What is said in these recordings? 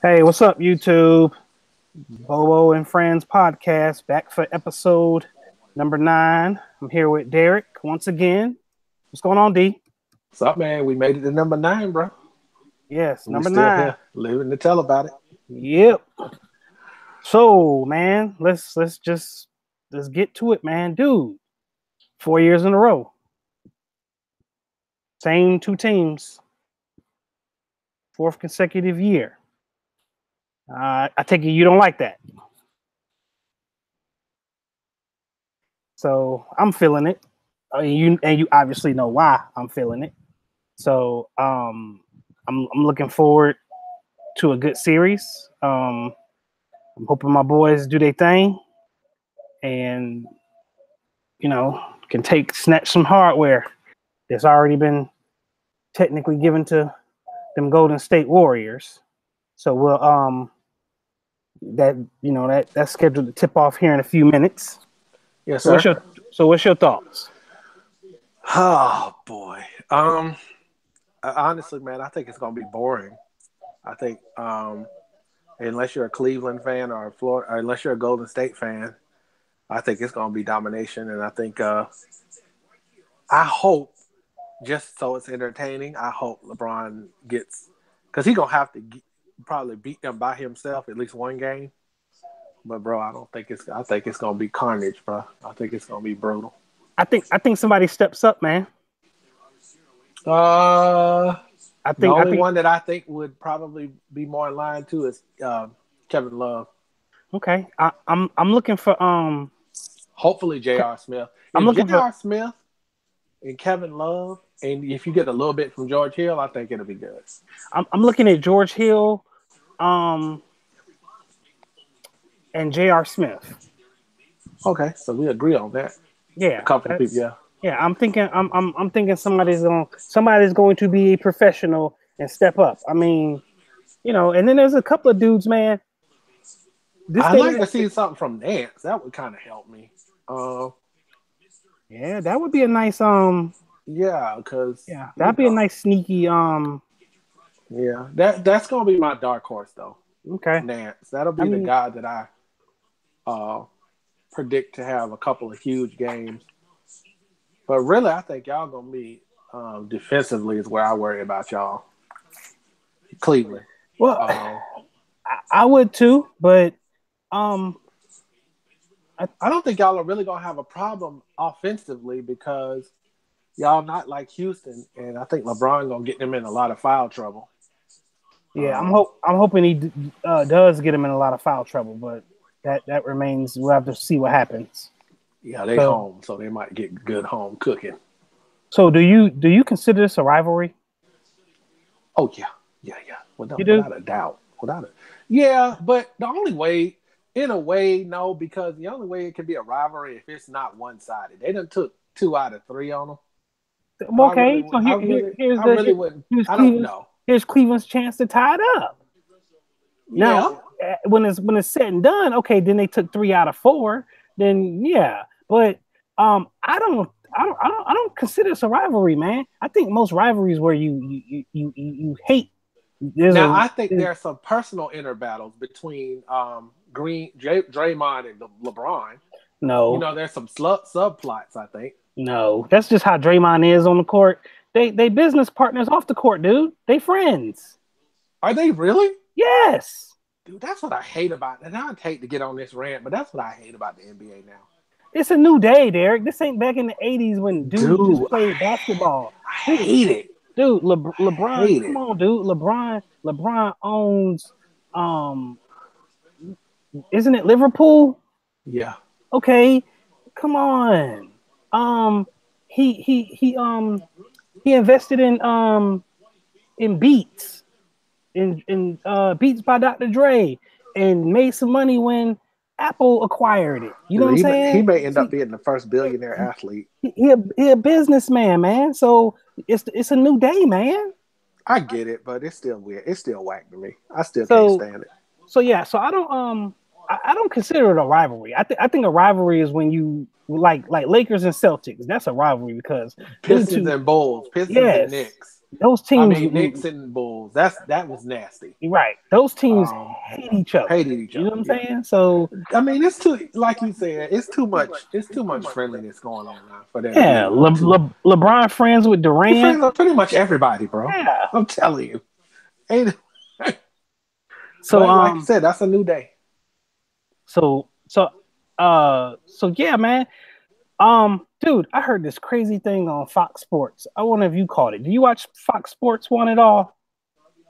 Hey, what's up, YouTube? Bobo and Friends podcast back for episode number 9. I'm here with Derek once again. What's going on, D? What's up, man? We made it to number 9, bro. Yes, We number still 9. here, living to tell about it. Yep. So, man, let's get to it, man. Dude, 4 years in a row. Same 2 teams. 4th consecutive year. I take it you don't like that. So I'm feeling it. You obviously know why I'm feeling it. So I'm looking forward to a good series. I'm hoping my boys do their thing and can snatch some hardware that's already been technically given to them Golden State Warriors. So we'll that's scheduled to tip off here in a few minutes. Yes, sir. What's your thoughts? Oh boy. Honestly, man, I think it's gonna be boring. I think unless you're a Cleveland fan or unless you're a Golden State fan, I think it's gonna be domination. And I think I hope, just so it's entertaining, I hope LeBron gets, because he's gonna have to probably beat them by himself at least one game. But bro, I think it's gonna be carnage, bro. I think it's gonna be brutal. I think somebody steps up, man. The only one that I think would probably be more in line too is Kevin Love. Okay, I'm looking for hopefully J.R. Smith. I'm looking J.R. Smith and Kevin Love, and if you get a little bit from George Hill, I think it'll be good. I'm looking at George Hill, and J.R. Smith. Okay, so we agree on that. Yeah, a couple of people. Yeah. Yeah, I'm thinking somebody's going to be a professional and step up. I mean, and then there's a couple of dudes, man. I'd like to see something from Nance. That would kind of help me. Yeah, that would be a nice that'd be a nice sneaky Yeah, that's gonna be my dark horse though. Okay, Nance. That'll be the guy that I predict to have a couple of huge games. But really, I think y'all gonna be defensively is where I worry about y'all. Cleveland. Well, I would too, but I don't think y'all are really gonna have a problem offensively because y'all not like Houston, and I think LeBron gonna get them in a lot of foul trouble. Yeah, I'm hoping he does get them in a lot of foul trouble, but that remains. We'll have to see what happens. Yeah, they home, so they might get good home cooking. So do you consider this a rivalry? Oh yeah. Without a doubt. Yeah, but the only way, in a way, no, because the only way it can be a rivalry if it's not one-sided. They done took 2 out of 3 on them. Okay, here's Cleveland's chance to tie it up. Now, when it's said and done, okay, then they took 3 out of 4. Then yeah. But I don't consider this a rivalry, man. I think most rivalries where you hate. I think there are some personal inner battles between Draymond and LeBron. No, there's some subplots. I think. No, that's just how Draymond is on the court. They business partners off the court, dude. They friends. Are they really? Yes. Dude, that's what I hate about it. And I'd hate to get on this rant, but that's what I hate about the NBA now. It's a new day, Derek. This ain't back in the 80s when dudes just played basketball. I hate it. Dude, LeBron, come on, dude. LeBron owns isn't it Liverpool? Yeah. Okay. Come on. He invested in Beats. In Beats by Dr. Dre, and made some money when Apple acquired it. You know what I'm saying? He may end up being the first billionaire athlete. He a businessman, man. So it's a new day, man. I get it, but it's still weird. It's still whack to me. I still can't stand it. So I don't consider it a rivalry. I think a rivalry is when you like Lakers and Celtics. That's a rivalry because Pistons and Bulls, Pistons and Knicks. Those teams, Knicks and Bulls. Bulls. That was nasty. Right. Those teams Um, hate each other. hated each You know other. what I'm Yeah. saying? So I mean, it's too, like you said, it's too much. It's too much friendliness going on now for that to yeah, be too. LeBron friends with Your Durant. friends are pretty much everybody, bro. Yeah. I'm telling you. Ain't, So but like I said, that's a new day. so yeah, man. Dude, I heard this crazy thing on Fox Sports. I wonder if you caught it. Do you watch Fox Sports One at all?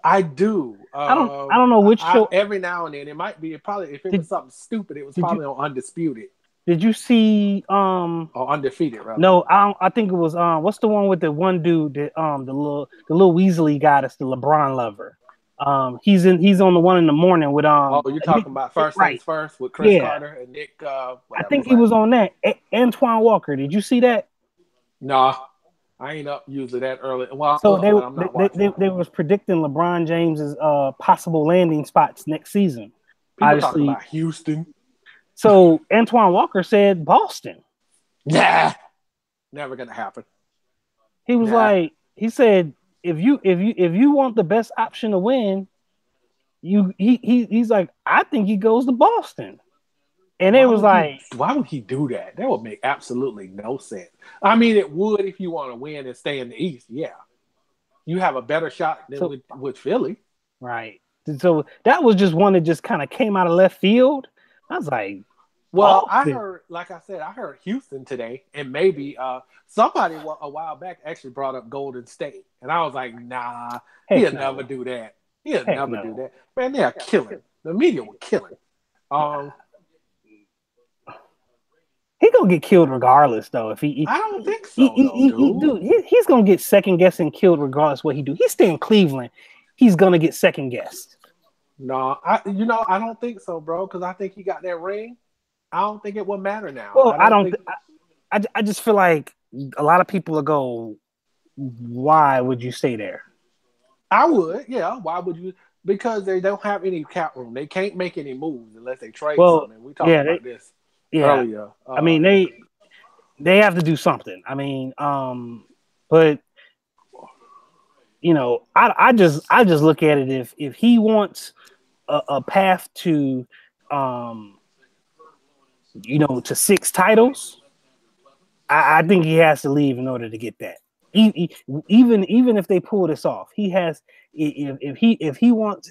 I do. I don't know which show. Every now and then it might be. It probably if it Did was something stupid, it was did you probably on Undisputed did you see or Undefeated rather. no, I think it was what's the one with the one dude that the little Weasley guy that's the LeBron lover. He's on the one in the morning with Oh, you're Nick, talking about First Things right. First with Chris Yeah. Carter and Nick I whatever think his he last was name. on that. Antoine Walker. Did you see that? Nah, I ain't up usually that early. Well, So but I'm not watching. they was predicting LeBron James's possible landing spots next season. People talking Obviously. about Houston. So Antoine Walker said Boston. Nah, never gonna happen. He was like, he said, if you want the best option to win, he's like, I think he goes to Boston. And it was like, why would he do that? That would make absolutely no sense. I mean, it would if you want to win and stay in the East. Yeah, you have a better shot than with Philly. Right. So that was just one that just kind of came out of left field. I was like, well, Boston. I heard, like I said, I heard Houston today, and maybe somebody a while back actually brought up Golden State, and I was like, nah, he'll never do that. He'll never do that. Man, they're killing. The media will kill him. He gonna get killed regardless, though. If I don't think so, dude. He's gonna get second guessed and killed regardless what he do. He's staying in Cleveland. He's gonna get second guessed. No, I don't think so, bro. Because I think he got that ring. I don't think it will matter now. Well, I just feel like a lot of people will go, why would you stay there? I would, yeah. Why would you? Because they don't have any cap room. They can't make any moves unless they trade something. We talked about this earlier. I mean, they have to do something. I mean, but you know, I just look at it if he wants a path to to 6 titles, I think he has to leave in order to get that. Even if they pull this off, he has. If he wants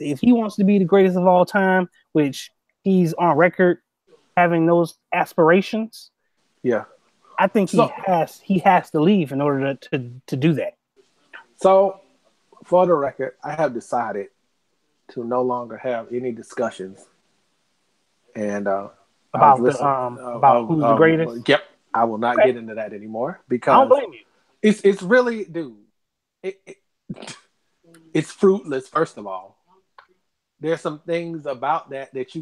to be the greatest of all time, which he's on record having those aspirations. Yeah, I think he has to leave in order to do that. So, for the record, I have decided to no longer have any discussions and about who's the greatest. Yep, I will not get into that anymore because I don't blame you. It's really, dude. It's fruitless. First of all, there's some things about that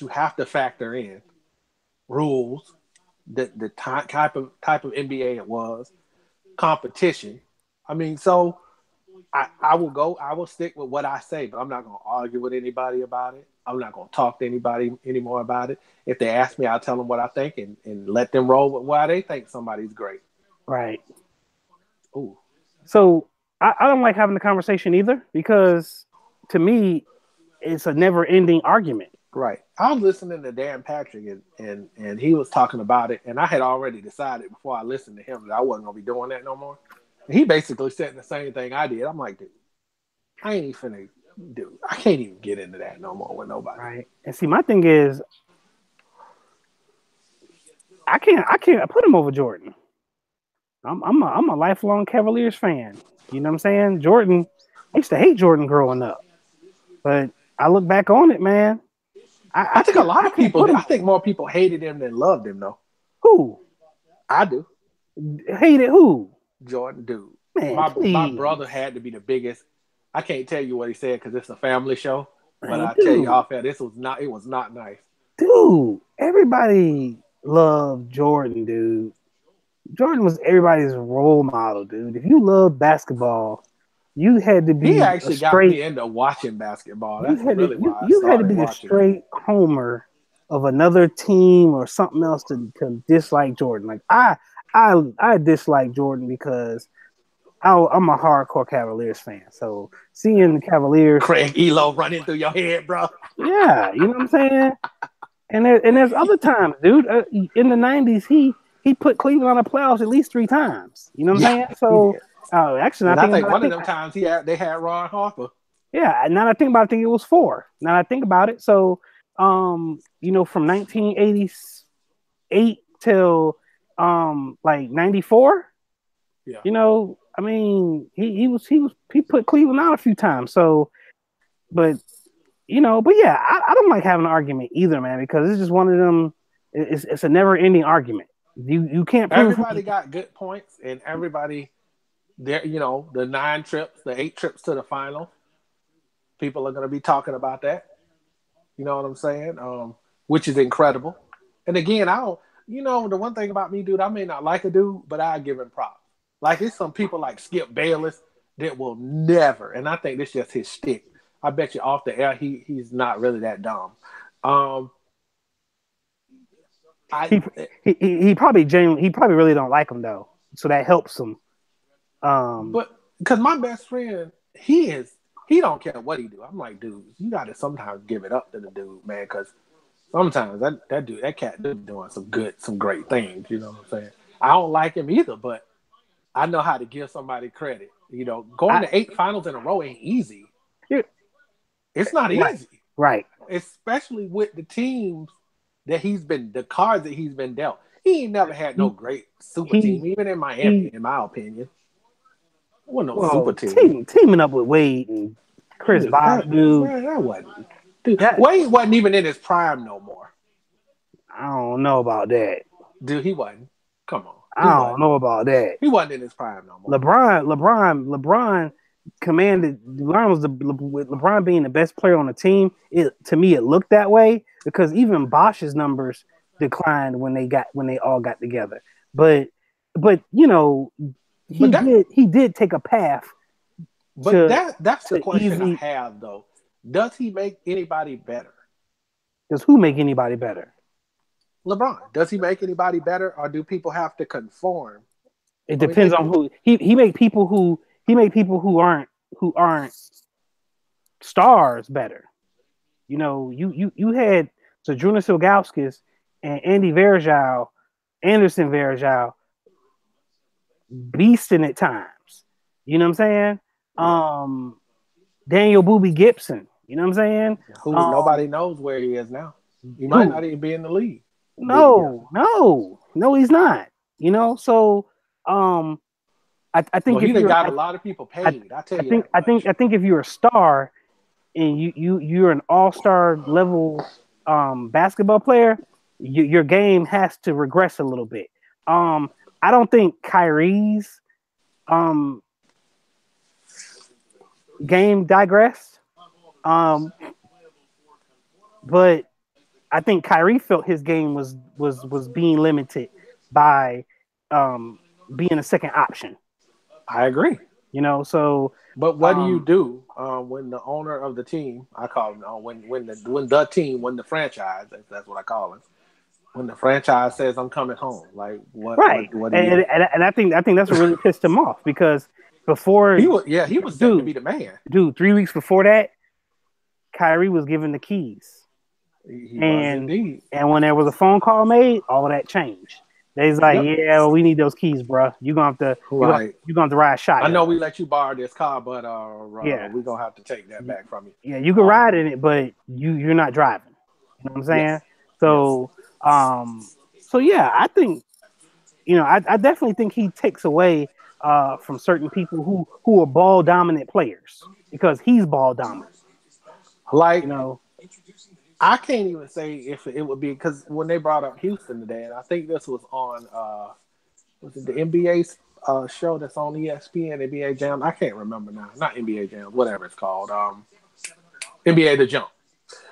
you have to factor in. Rules, the type of NBA it was, competition. I mean, so I will stick with what I say, but I'm not going to argue with anybody about it. I'm not going to talk to anybody anymore about it. If they ask me, I'll tell them what I think and let them roll with why they think somebody's great. Right. Ooh. So I don't like having the conversation either because to me, it's a never-ending argument. Right. I was listening to Dan Patrick and he was talking about it, and I had already decided before I listened to him that I wasn't going to be doing that no more. And he basically said the same thing I did. I'm like, dude, I ain't even finna do. I can't even get into that no more with nobody. Right. And see, my thing is, I can't put him over Jordan. I'm a lifelong Cavaliers fan. You know what I'm saying? Jordan, I used to hate Jordan growing up, but I look back on it, man. I think a lot of people. I think more people hated him than loved him, though. Who? I do. Hated who? Jordan, dude. Man, my brother had to be the biggest. I can't tell you what he said because it's a family show. But Man, I tell you off air, it was not nice. Dude, everybody loved Jordan, dude. Jordan was everybody's role model, dude. If you love basketball, you had to be. He actually got me into watching basketball. That's really why you had to be a straight homer of another team or something else to dislike Jordan. Like I dislike Jordan because I'm a hardcore Cavaliers fan, so seeing the Cavaliers, Craig Elo running through your head, bro. yeah, you know what I'm saying. There's other times, dude. In the '90s, he put Cleveland on the playoffs at least 3 times. You know what I'm Yeah, saying? he So did. actually, And I think I one of think them times they had Ron Harper. yeah. Now that I think about it, I think it was 4. Now that I think about it, so from 1988 till like '94. Yeah. I mean, he put Cleveland out a few times. So, but but yeah, I don't like having an argument either, man, because it's just one of them. It's a never ending argument. You can't prove. Everybody got good points, and everybody there. The 9 trips, the 8 trips to the final. People are going to be talking about that. You know what I'm saying? Which is incredible. And again, I don't. The one thing about me, dude, I may not like a dude, but I give him props. Like it's some people like Skip Bayless that will never, and I think this is just his shtick. I bet you off the air he's not really that dumb. Um, I He probably really don't like him though, so that helps him. But because my best friend, he don't care what he do. I'm like, dude, you got to sometimes give it up to the dude, man, because sometimes that cat doing some great things. You know what I'm saying? I don't like him either, but I know how to give somebody credit. Going to 8 finals in a row ain't easy. It's not easy, right? Especially with the teams that the cards that he's been dealt. He ain't never had no great super team, even in Miami, in my opinion. It wasn't no super team. Teaming up with Wade and Chris Bosh, dude. That wasn't. Dude, Wade wasn't even in his prime no more. I don't know about that. Dude, he wasn't. Come on. I don't know about that. He wasn't in his prime no more. LeBron commanded. With LeBron being the best player on the team. To me, it looked that way because even Bosch's numbers declined when they all got together. But he did take a path. But that's the question I have though. Does he make anybody better? Does who make anybody better? LeBron. Does he make anybody better, or do people have to conform? It depends on who he make people who aren't stars better. You had Zydrunas Ilgauskas and Anderson Varejao beasting at times. You know what I'm saying? Daniel Boobie Gibson. You know what I'm saying? Who nobody knows where he is now. He might not even be in the league. No, he's not. So I think he got a lot of people paid. I think if you're a star and you're an all-star level basketball player, your game has to regress a little bit. I don't think Kyrie's game digressed. But I think Kyrie felt his game was being limited by being a second option. I agree. So. But what do you do when the owner of the team, I call him, when the franchise, that's what I call it, when the franchise says I'm coming home, like what? Right. What do you do? And I think that's what really pissed him off because before he was set to be the man. Dude, 3 weeks before that, Kyrie was given the keys. He was indeed. And when there was a phone call made, all that changed. They's like, we need those keys, bro. You're gonna have to ride shotgun. I know we let you borrow this car, but we're gonna have to take that back from you. Yeah, you can ride in it, but you're not driving. You know what I'm saying? Yes. So I think I definitely think he takes away from certain people who are ball dominant players because he's ball dominant. Like I can't even say if it would be because when they brought up Houston today, and I think this was on was it the NBA show that's on ESPN, NBA Jam? I can't remember now. Not NBA Jam, whatever it's called. NBA The Jump.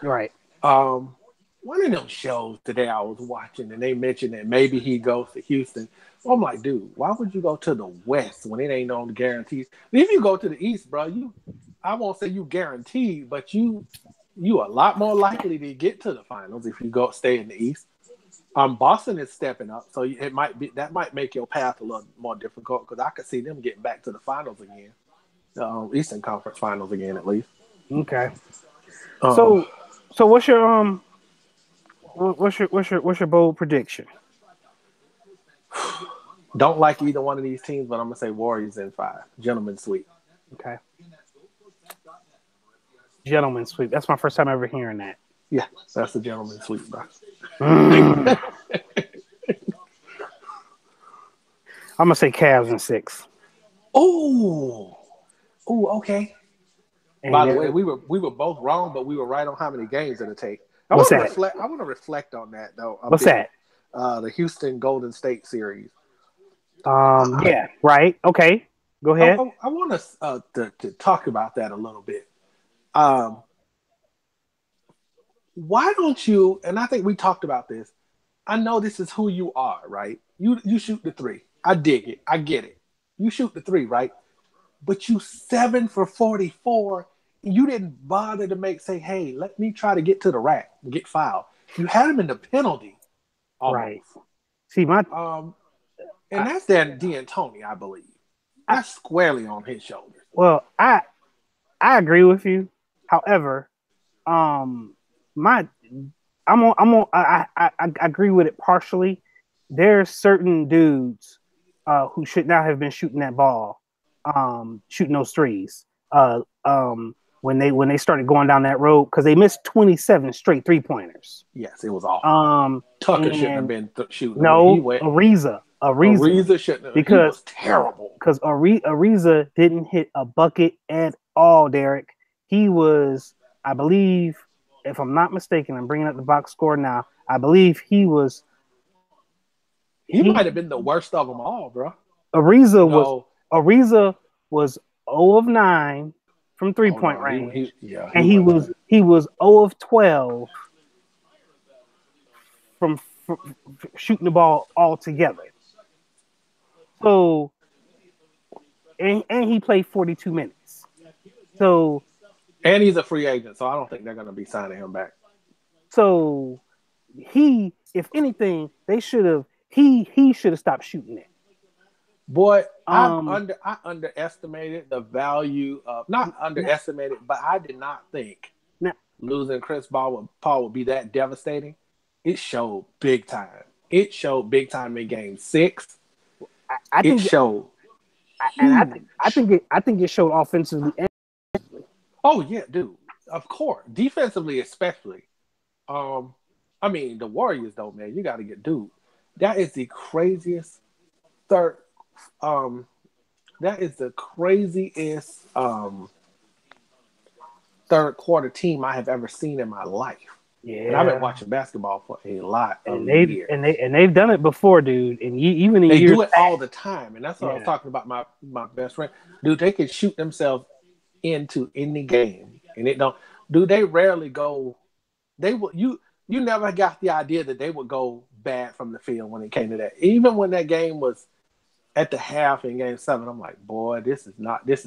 Right. One of them shows today I was watching, and they mentioned that maybe he goes to Houston. Well, I'm like, dude, why would you go to the West when it ain't on the guarantees? If you go to the East, bro, I won't say you guaranteed, but you are a lot more likely to get to the finals if you stay in the East. Boston is stepping up, so it might make your path a little more difficult because I could see them getting back to the finals again, Eastern Conference Finals again at least. Okay. Um, So what's your bold prediction? don't like either one of these teams, but I'm gonna say Warriors in 5, gentlemen sweep. Okay. Gentleman sweep. That's my first time ever hearing that. Yeah, that's the gentleman sweep, bro. I'm gonna say Cavs in 6. Oh, okay. And By the way, we were both wrong, but we were right on how many games it'll take. I What's want to that? reflect. I want to reflect on that though. What's that? The Houston Golden State series. Yeah. Right. Okay. Go ahead. I want us to talk about that a little bit. Why don't you? And I think we talked about this. I know this is who you are, right? You shoot the 3. I dig it. I get it. You shoot the 3, right? But you 7 for 44. You didn't bother to say, hey, let me try to get to the rack and get fouled. You had him in the penalty. Almost. Right. See, and that's D'Antoni, I believe. That's squarely on his shoulders. Well, I agree with you. However, I agree with it partially. There's certain dudes who should not have been shooting that ball, shooting those threes. When they started going down that road because they missed 27 straight 3-pointers. Yes, it was awful. Tucker shouldn't have been shooting. No, Ariza shouldn't have. Because he was terrible. Because Ariza didn't hit a bucket at all, Derek. He was, I believe, if I'm not mistaken, I'm bringing up the box score now. I believe he was. He might have been the worst of them all, bro. Ariza was 0 of 9 from 3-point range. He was 0 of 12 from shooting the ball altogether. So, and he played 42 minutes. So, and he's a free agent, so I don't think they're going to be signing him back. So, if anything, they should have. He should have stopped shooting it. Boy, I underestimated the value of not underestimated, but I did not think losing Chris Paul would be that devastating. It showed big time. It showed big time in Game 6. I think it showed offensively. Oh yeah, dude. Of course, defensively especially. I mean the Warriors though, man. You got to get dude. That is the craziest third. That is the craziest third quarter team I have ever seen in my life. Yeah, and I've been watching basketball for a lot of years. And they've done it before, dude. And even in they years do it all the time, and that's what I was talking about. My best friend, dude, they can shoot themselves into any game, and it don't. Dude, they rarely go. They will. You never got the idea that they would go bad from the field when it came to that. Even when that game was at the half in Game 7, I'm like, boy, this is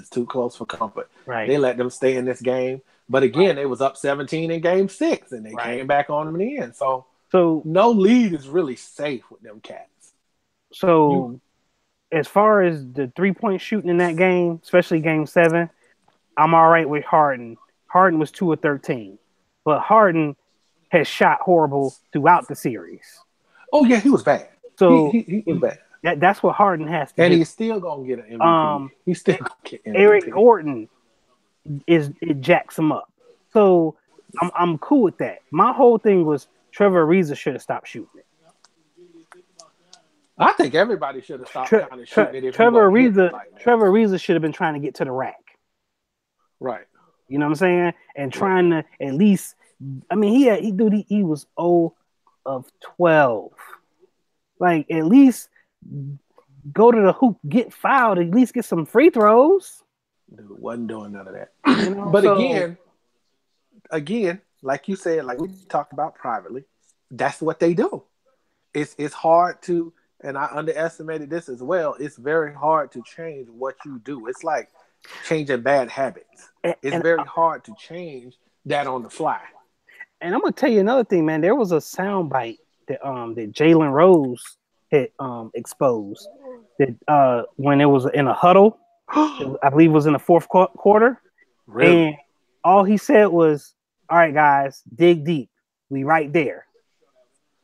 too close for comfort. Right. They let them stay in this game. But again, they was up 17 in Game 6, and they came back on them in the end. So no lead is really safe with them cats. So as far as the 3-point shooting in that game, especially Game 7, I'm all right with Harden. Harden was 2 of 13. But Harden has shot horrible throughout the series. Oh, yeah, he was bad. So he was bad. That's what Harden has to do. And he's still going to get an MVP. He's still going to get MVP. Eric Gordon it jacks him up. So I'm cool with that. My whole thing was Trevor Ariza should have stopped shooting it. I think everybody should have stopped kind of shooting it. Trevor Ariza should have been trying to get to the rack. Right. You know what I'm saying? And trying to at least, I mean, he was 0 of 12. Like, at least go to the hoop, get fouled, at least get some free throws. Dude, wasn't doing none of that. You know, but again, like you said, like we talked about privately, that's what they do. It's hard to, and I underestimated this as well, it's very hard to change what you do. It's like changing bad habits. It's very hard to change that on the fly. And I'm going to tell you another thing, man. There was a soundbite that Jalen Rose had exposed. That when it was in a huddle, I believe it was in the fourth quarter, Really? and all he said was, "All right, guys, dig deep. We right there."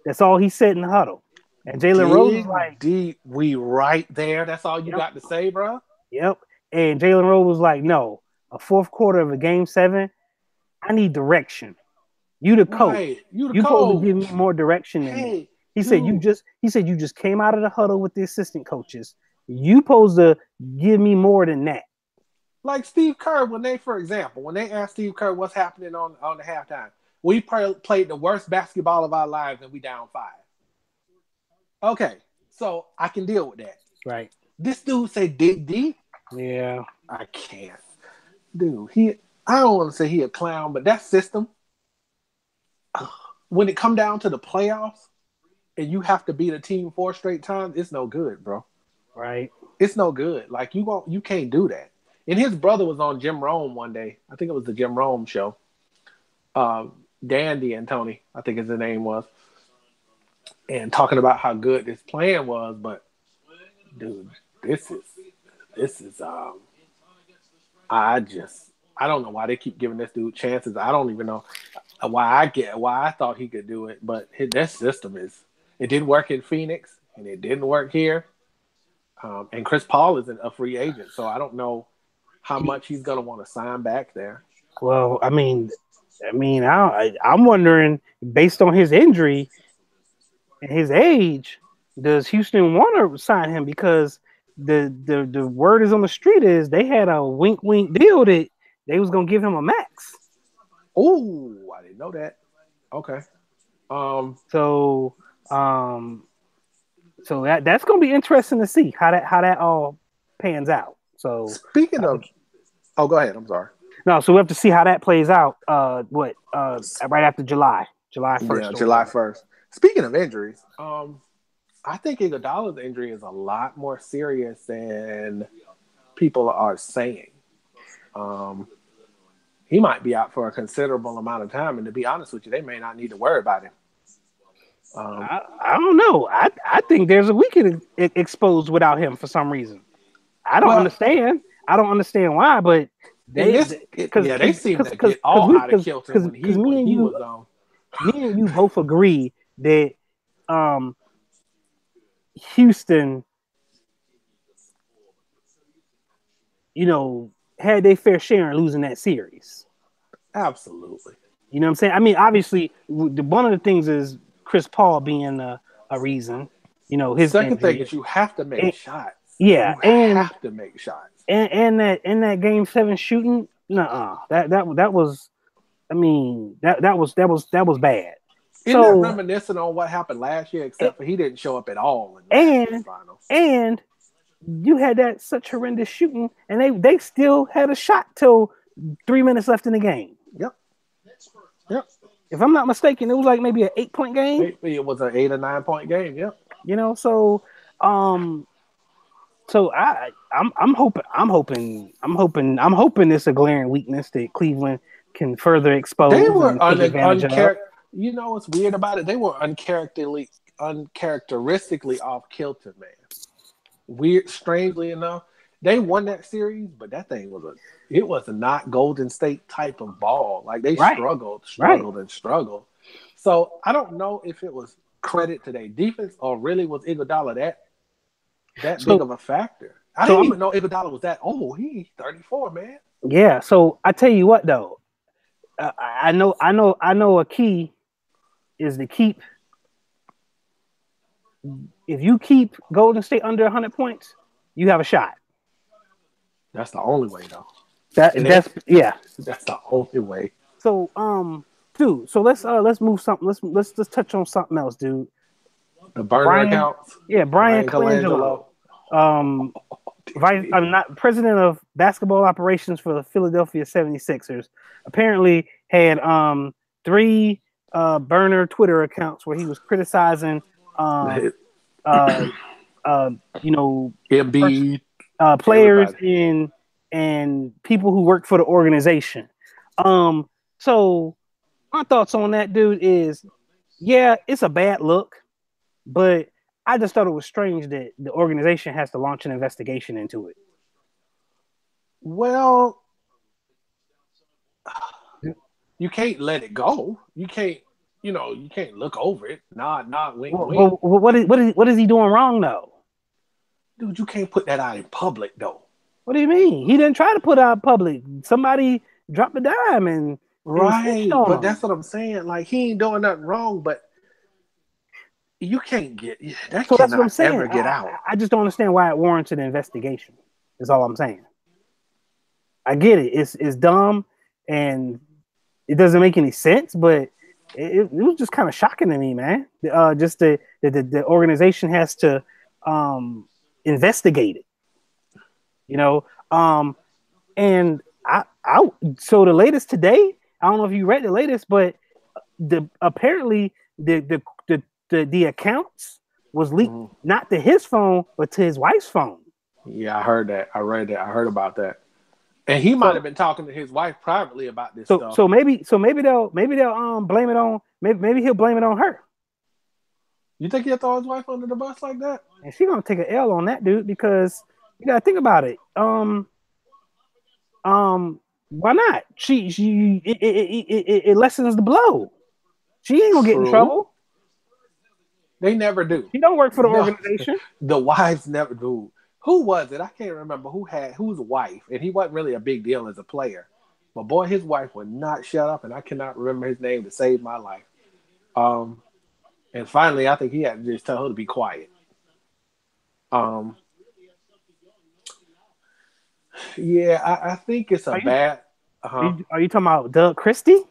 That's all he said in the huddle. And Jalen Rose was like, Dig deep. We right there. That's all you "Yep, got to say, bro? yep." And Jalen Rose was like, "No, a fourth quarter of a game 7, I need direction. You the coach. Right. You the You supposed to give me coach. more direction than me." Hey, He said, dude. you just came out of the huddle with the assistant coaches. You supposed to give me more than that." Like Steve Kerr, for example, when they asked Steve Kerr what's happening on the halftime, we played the worst basketball of our lives and we down 5. Okay, so I can deal with that. Right. This dude say dig deep. Yeah. I can't, dude. I don't want to say he a clown, but that system, when it come down to the playoffs, and you have to beat a team 4 straight times, it's no good, bro. Right. It's no good. Like you can't do that. And his brother was on Jim Rome one day. I think it was the Jim Rome show. Dandy and Tony, I think his name was, and talking about how good this plan was. But dude, this is I don't know why they keep giving this dude chances. I don't even know why I thought he could do it. But that system it didn't work in Phoenix and it didn't work here. And Chris Paul isn't a free agent, so I don't know how much he's gonna want to sign back there. Well, I'm wondering, based on his injury and his age, does Houston want to sign him? Because the word is on the street is they had a wink deal that they was gonna give him a max. Oh, I didn't know that. Okay. So that's gonna be interesting to see how that all pans out. So Speaking of, go ahead. I'm sorry. no, so we have to see how that plays out. Right after July 1st. Yeah, July 1st. Speaking of injuries, I think Iguodala's injury is a lot more serious than people are saying. He might be out for a considerable amount of time, and to be honest with you, they may not need to worry about him. I don't know. I think there's a weekend exposed without him for some reason. I don't understand. I don't understand why, but they seem to get all out of kilter when he was on. Me and you both agree that Houston, had their fair share in losing that series. Absolutely. You know what I'm saying? I mean, obviously, one of the things is Chris Paul being a reason. His second thing is you have to make shots. Yeah, you have to make shots. And that game 7 shooting, that was, I mean, that was bad. Isn't that reminiscent on what happened last year? Except for he didn't show up at all in the finals. And you had that such horrendous shooting, and they still had a shot till 3 minutes left in the game. Yep. If I'm not mistaken, it was like maybe an 8-point game. It was an 8 or 9 point game. Yep. So I'm hoping it's a glaring weakness that Cleveland can further expose. They were you know what's weird about it? They were uncharacteristically off kilter, man. Weird, strangely enough, they won that series, but that thing was a not Golden State type of ball. Like they struggled. So I don't know if it was credit to their defense or really was Iguodala that big of a factor. I didn't even know Iguodala was that old. He's 34, man. Yeah. So I tell you what, though, I know a key is to keep. If you keep Golden State under 100 points, you have a shot. That's the only way, though. That's the only way. So, dude. So let's move something. Let's just touch on something else, dude. The burner accounts. Yeah, Brian Colangelo. I'm not president of basketball operations for the Philadelphia 76ers. Apparently had 3 burner Twitter accounts where he was criticizing Embiid, players and people who work for the organization. So my thoughts on that, dude, is Yeah, it's a bad look, but I just thought it was strange that the organization has to launch an investigation into it. Well, you can't let it go. You can't, you can't look over it. Nod, wink, wink. What is he doing wrong though? Dude, you can't put that out in public though. What do you mean? He didn't try to put out public. Somebody dropped a dime and snitched Right, on but him. that's what I'm saying. Like he ain't doing nothing wrong, but you can't get that So that's what I'm cannot saying. ever get out. I just don't understand why it warrants an investigation. Is all I'm saying. I get it. It's dumb and it doesn't make any sense, but it was just kind of shocking to me, man. Just the organization has to investigate it, you know. And I so the latest today. I don't know if you read the latest, but apparently the accounts was leaked not to his phone but to his wife's phone. Yeah, I heard that. I read that. I heard about that. And he might have been talking to his wife privately about this stuff. So maybe they'll blame it on maybe he'll blame it on her. You think he'll throw his wife under the bus like that? And she's gonna take an L on that dude because you gotta think about it. Why not? It lessens the blow. She ain't gonna get in trouble. They never do. She don't work for the organization. The wives never do. Who was it? I can't remember whose wife, and he wasn't really a big deal as a player. But boy, his wife would not shut up, and I cannot remember his name to save my life. And finally, I think he had to just tell her to be quiet. Yeah, I think it's bad. Are you talking about Doug Christie?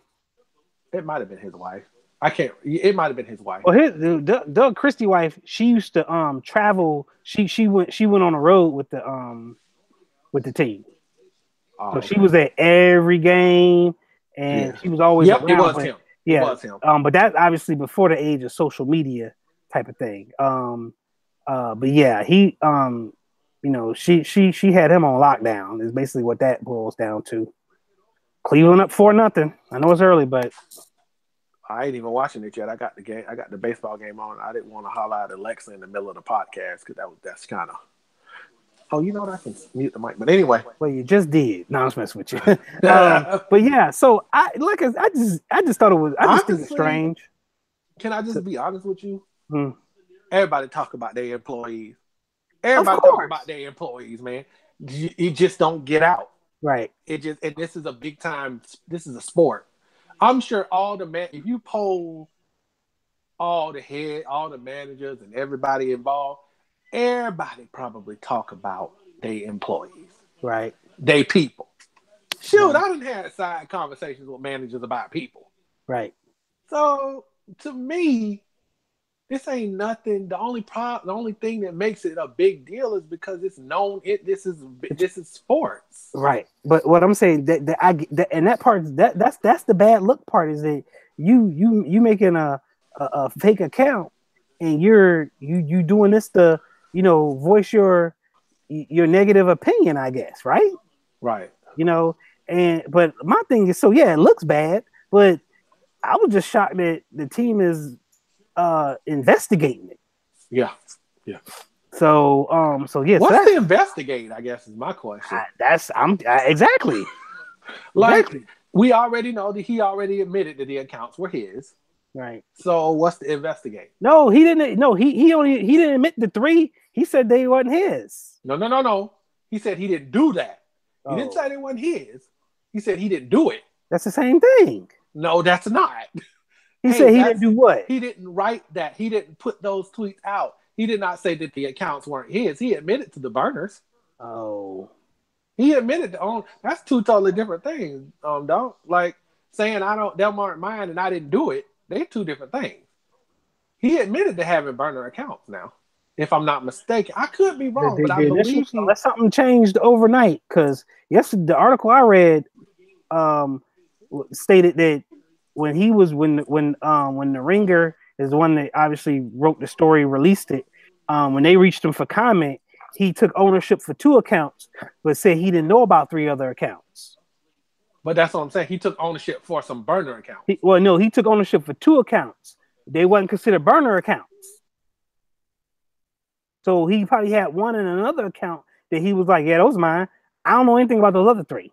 It might have been his wife. I can't. It might have been his wife. Well, Doug Christie wife, she used to travel. She went on the road with the team. So okay. She was at every game, and she was always around. It was him. Yeah, it was him. But that's obviously before the age of social media type of thing. But yeah, he she had him on lockdown. Is basically what that boils down to. Cleveland up 4-0. I know it's early, but I ain't even watching it yet. I got the game. I got the baseball game on. I didn't want to holler at Alexa in the middle of the podcast because that's kind of. Oh, you know what? I can mute the mic. But anyway, well, you just did. No, I was messing with you. But yeah, so I just thought it was. I just think it's strange. Can I just be honest with you? Hmm. Everybody talk about their employees. Everybody talk about their employees, man. You just don't get out. Right. And this is a big time. This is a sport. I'm sure if you poll all the managers and everybody involved, everybody probably talk about their employees. Right. They people. Shoot, I done had side conversations with managers about people. Right. So to me, this ain't nothing. The only thing that makes it a big deal is because it's known. This is sports, right? But what I'm saying and that part that's the bad look part is that you making a fake account and you doing this to voice your negative opinion, I guess, right? Right. But my thing is it looks bad, but I was just shocked that the team is investigating it. Yeah. So yeah. What's the investigate? I guess is my question. Exactly. Exactly. We already know that he already admitted that the accounts were his. Right. So what's the investigate? No, he didn't. No, he didn't admit the 3. He said they wasn't his. No. He said he didn't do that. He didn't say they wasn't his. He said he didn't do it. That's the same thing. No, that's not. He said he didn't do what? He didn't write that. He didn't put those tweets out. He did not say that the accounts weren't his. He admitted to the burners. Oh. He admitted to own. That's 2 totally different things. Don't like saying them aren't mine and I didn't do it. They're 2 different things. He admitted to having burner accounts now, if I'm not mistaken. I could be wrong, but I believe unless something changed overnight. Because yesterday the article I read stated that when the Ringer is the one that obviously wrote the story, released it. When they reached him for comment, he took ownership for 2 accounts, but said he didn't know about 3 other accounts. But that's what I'm saying. He took ownership for some burner accounts. He took ownership for 2 accounts, they wasn't considered burner accounts. So he probably had one in another account that he was like, yeah, those mine. I don't know anything about those other three.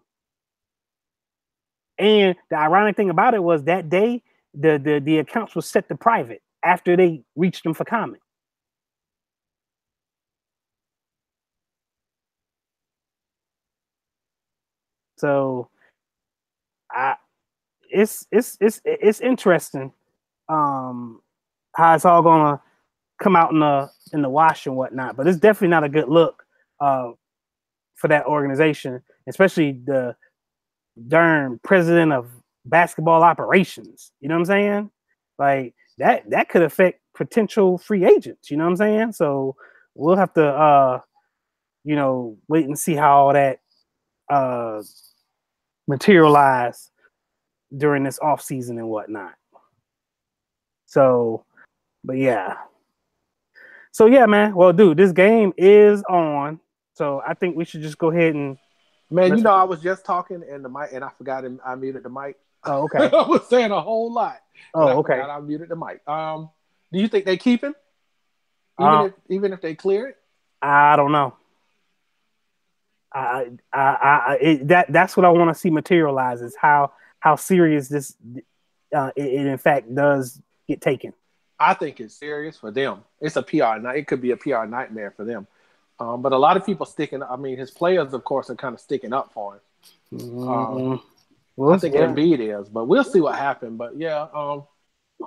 And the ironic thing about it was that day, the accounts were set to private after they reached them for comment. So it's interesting how it's all gonna come out in the wash and whatnot. But it's definitely not a good look for that organization, especially the darn president of basketball operations. You know what I'm saying? Like that could affect potential free agents. You know what I'm saying? So we'll have to wait and see how all that materialize during this off season and whatnot. So, but yeah. So yeah, man. Well, dude, this game is on. So I think we should just go ahead and. Man, I was just talking and the mic, and I forgot I muted the mic. Oh, okay. I was saying a whole lot. Oh, okay. I muted the mic. Do you think they keep him? Even if they clear it? I don't know. That's what I want to see materialize is how serious this it in fact does get taken. I think it's serious for them. It's a PR night. It could be a PR nightmare for them. But a lot of people his players, of course, are kind of sticking up for him. I think Embiid is, but we'll see what happens. But yeah,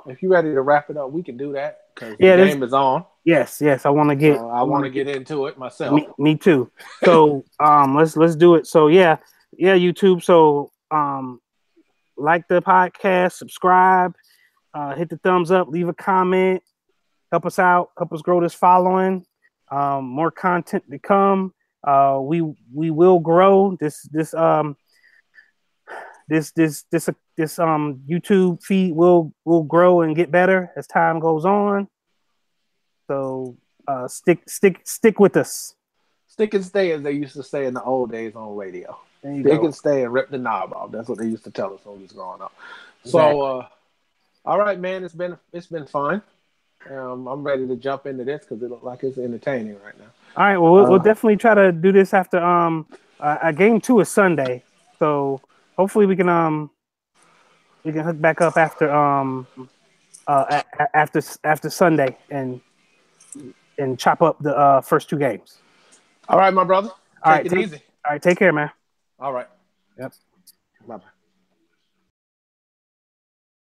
if you're ready to wrap it up, we can do that because the game is on. Yes, I want to get. I want to get into it myself. Me too. So let's do it. So yeah, YouTube. So like the podcast, subscribe, hit the thumbs up, leave a comment, help us out, help us grow this following. More content to come. We will grow this YouTube feed will grow and get better as time goes on. So stick with us. Stick and stay, as they used to say in the old days on radio. Stick and stay and rip the knob off. That's what they used to tell us when we was growing up. Exactly. So all right, man, it's been fun. I'm ready to jump into this because it looks like it's entertaining right now. All right, well, we'll definitely try to do this after game 2 is Sunday, so hopefully we can hook back up after after Sunday and chop up the first 2 games. All right, my brother. Take it easy. All right, take care, man. All right. Yep. Bye-bye.